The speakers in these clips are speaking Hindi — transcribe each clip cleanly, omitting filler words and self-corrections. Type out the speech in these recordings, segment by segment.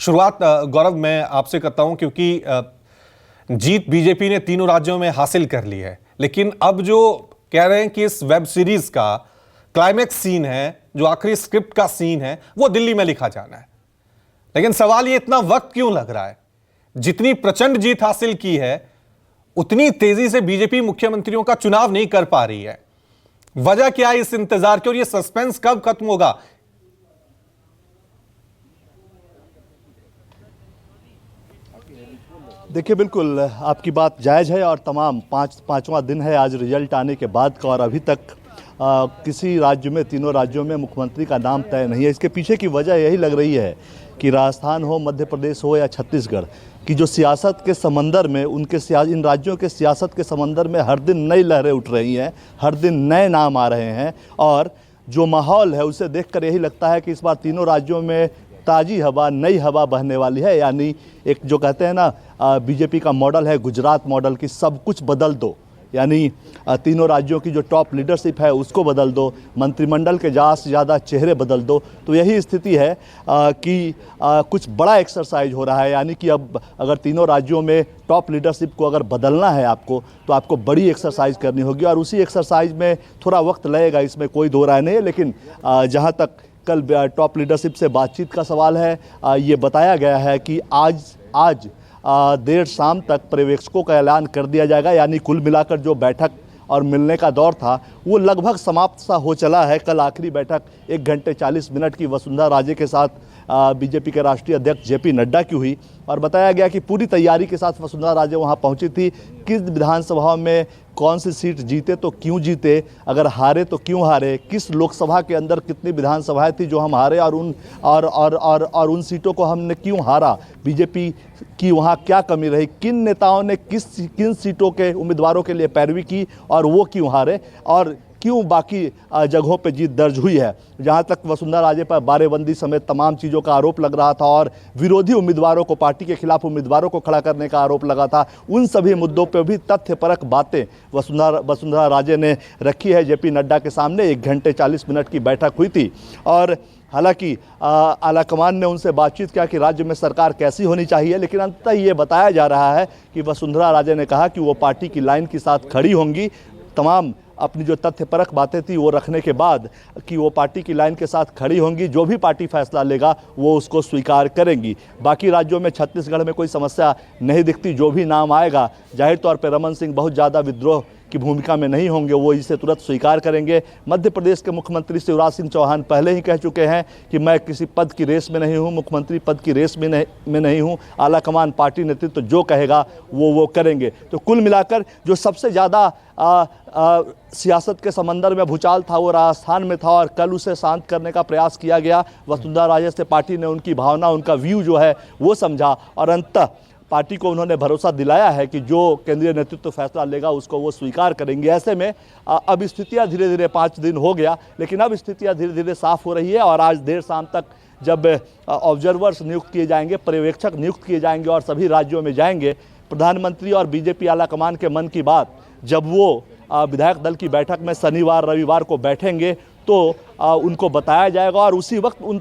शुरुआत गौरव मैं आपसे करता हूं क्योंकि जीत बीजेपी ने तीनों राज्यों में हासिल कर ली है, लेकिन अब जो कह रहे हैं कि इस वेब सीरीज का क्लाइमेक्स सीन है, जो आखिरी स्क्रिप्ट का सीन है, वो दिल्ली में लिखा जाना है। लेकिन सवाल ये इतना वक्त क्यों लग रहा है? जितनी प्रचंड जीत हासिल की है उतनी तेजी से बीजेपी मुख्यमंत्रियों का चुनाव नहीं कर पा रही है। वजह क्या है इस इंतजार की और ये सस्पेंस कब खत्म होगा? देखिए, बिल्कुल आपकी बात जायज़ है और तमाम पाँचवां दिन है आज रिजल्ट आने के बाद का, और अभी तक किसी राज्य में, तीनों राज्यों में मुख्यमंत्री का नाम तय नहीं है। इसके पीछे की वजह यही लग रही है कि राजस्थान हो, मध्य प्रदेश हो या छत्तीसगढ़ की जो सियासत के समंदर में, इन राज्यों के सियासत के समंदर में हर दिन नई लहरें उठ रही हैं, हर दिन नए नाम आ रहे हैं, और जो माहौल है उसे देखकर यही लगता है कि इस बार तीनों राज्यों में ताज़ी हवा, नई हवा बहने वाली है। यानी एक जो कहते हैं ना, बीजेपी का मॉडल है गुजरात मॉडल की, सब कुछ बदल दो। यानी तीनों राज्यों की जो टॉप लीडरशिप है उसको बदल दो, मंत्रिमंडल के ज़्यादा से ज़्यादा चेहरे बदल दो। तो यही स्थिति है कि कुछ बड़ा एक्सरसाइज हो रहा है। यानी कि अब अगर तीनों राज्यों में टॉप लीडरशिप को अगर बदलना है आपको, तो आपको बड़ी एक्सरसाइज करनी होगी, और उसी एक्सरसाइज में थोड़ा वक्त लगेगा, इसमें कोई दो राय नहीं है। लेकिन जहाँ तक कल टॉप लीडरशिप से बातचीत का सवाल है, ये बताया गया है कि आज देर शाम तक पर्यवेक्षकों का ऐलान कर दिया जाएगा। यानी कुल मिलाकर जो बैठक और मिलने का दौर था वो लगभग समाप्त सा हो चला है। कल आखिरी बैठक 1 घंटे 40 मिनट की वसुंधरा राजे के साथ बीजेपी के राष्ट्रीय अध्यक्ष जेपी नड्डा की हुई, और बताया गया कि पूरी तैयारी के साथ वसुंधरा राजे वहां पहुंची थी। किस विधानसभा में कौन सी सीट जीते तो क्यों जीते, अगर हारे तो क्यों हारे, किस लोकसभा के अंदर कितनी विधानसभाएं थी जो हम हारे, और उन सीटों को हमने क्यों हारा, बीजेपी की वहाँ क्या कमी रही, किन नेताओं ने किन सीटों के उम्मीदवारों के लिए पैरवी की और वो क्यों हारे, और क्यों बाकी जगहों पे जीत दर्ज हुई है। जहां तक वसुंधरा राजे पर बारेबंदी समेत तमाम चीज़ों का आरोप लग रहा था और विरोधी उम्मीदवारों को, पार्टी के खिलाफ उम्मीदवारों को खड़ा करने का आरोप लगा था, उन सभी मुद्दों पे भी तथ्यपरक बातें वसुंधरा राजे ने रखी है जेपी नड्डा के सामने। 1 घंटे 40 मिनट की बैठक हुई थी, और हालांकि आलाकमान ने उनसे बातचीत किया कि राज्य में सरकार कैसी होनी चाहिए, लेकिन अंततः ये बताया जा रहा है कि वसुंधरा राजे ने कहा कि वो पार्टी की लाइन के साथ खड़ी होंगी। तमाम अपनी जो तथ्यपरक बातें थी वो रखने के बाद कि वो पार्टी की लाइन के साथ खड़ी होंगी, जो भी पार्टी फैसला लेगा वो उसको स्वीकार करेंगी। बाकी राज्यों में, छत्तीसगढ़ में कोई समस्या नहीं दिखती, जो भी नाम आएगा जाहिर तौर पर रमन सिंह बहुत ज़्यादा विद्रोह की भूमिका में नहीं होंगे, वो इसे तुरंत स्वीकार करेंगे। मध्य प्रदेश के मुख्यमंत्री शिवराज सिंह चौहान पहले ही कह चुके हैं कि मैं किसी पद की रेस में नहीं हूँ, मुख्यमंत्री पद की रेस में नहीं हूँ, आलाकमान पार्टी नेतृत्व जो कहेगा वो करेंगे। तो कुल मिलाकर जो सबसे ज़्यादा सियासत के समंदर में भूचाल था वो राजस्थान में था, और कल उसे शांत करने का प्रयास किया गया। वसुंधरा राजे से पार्टी ने उनकी भावना, उनका व्यू जो है वो समझा, और अंततः पार्टी को उन्होंने भरोसा दिलाया है कि जो केंद्रीय नेतृत्व फैसला लेगा उसको वो स्वीकार करेंगे। ऐसे में अब स्थितियां धीरे धीरे, 5 दिन हो गया, लेकिन अब स्थितियां धीरे धीरे साफ हो रही है, और आज देर शाम तक जब ऑब्जर्वर्स नियुक्त किए जाएंगे, पर्यवेक्षक नियुक्त किए जाएंगे और सभी राज्यों में जाएंगे, प्रधानमंत्री और बीजेपी आलाकमान के मन की बात जब वो विधायक दल की बैठक में शनिवार रविवार को बैठेंगे तो उनको बताया जाएगा, और उसी वक्त उन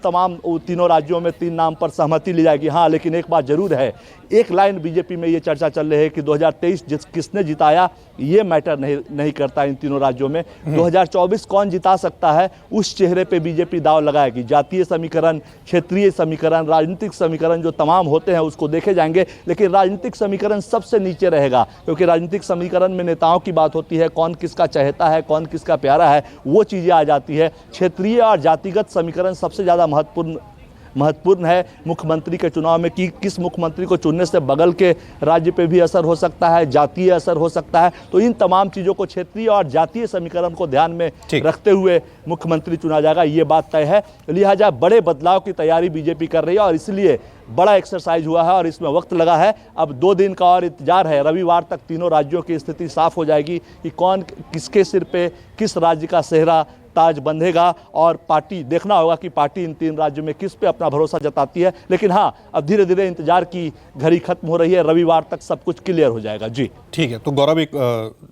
तीनों राज्यों में 3 नाम पर सहमति ली जाएगी। हाँ, लेकिन एक बात जरूर है, एक लाइन बीजेपी में ये चर्चा चल रही है कि 2023 किसने जिताया ये मैटर नहीं करता इन तीनों राज्यों में। 2024 कौन जिता सकता है उस चेहरे पे बीजेपी दाव लगाएगी। जातीय समीकरण, क्षेत्रीय समीकरण, राजनीतिक समीकरण जो तमाम होते हैं उसको देखे जाएंगे, लेकिन राजनीतिक समीकरण सबसे नीचे रहेगा, क्योंकि राजनीतिक समीकरण में नेताओं की बात होती है, कौन किसका चाहता है, कौन किसका प्यारा है, वो चीज़ें आ जाती है। क्षेत्रीय और जातिगत समीकरण सबसे ज़्यादा महत्वपूर्ण है मुख्यमंत्री के चुनाव में, कि किस मुख्यमंत्री को चुनने से बगल के राज्य पे भी असर हो सकता है, जातीय असर हो सकता है। तो इन तमाम चीज़ों को, क्षेत्रीय और जातीय समीकरण को ध्यान में रखते हुए मुख्यमंत्री चुना जाएगा, ये बात तय है। लिहाजा बड़े बदलाव की तैयारी बीजेपी कर रही है, और इसलिए बड़ा एक्सरसाइज हुआ है और इसमें वक्त लगा है। अब 2 दिन का और इंतजार है, रविवार तक तीनों राज्यों की स्थिति साफ हो जाएगी कि कौन किसके सिर पे किस राज्य का सेहरा ताज बंधेगा, और पार्टी देखना होगा कि पार्टी इन 3 राज्यों में किस पे अपना भरोसा जताती है। लेकिन हाँ, अब धीरे धीरे इंतजार की घड़ी खत्म हो रही है, रविवार तक सब कुछ क्लियर हो जाएगा। जी ठीक है, तो गौरव एक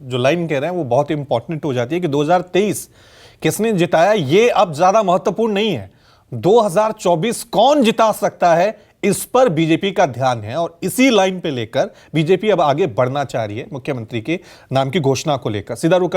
जो लाइन कह रहे हैं वो बहुत इंपॉर्टेंट हो जाती है कि 2023 किसने जिताया ये अब ज्यादा महत्वपूर्ण नहीं है, 2024 कौन जिता सकता है इस पर बीजेपी का ध्यान है और इसी लाइन पे लेकर बीजेपी अब आगे बढ़ना चाह रही है मुख्यमंत्री के नाम की घोषणा को लेकर। सीधा रुख करते हैं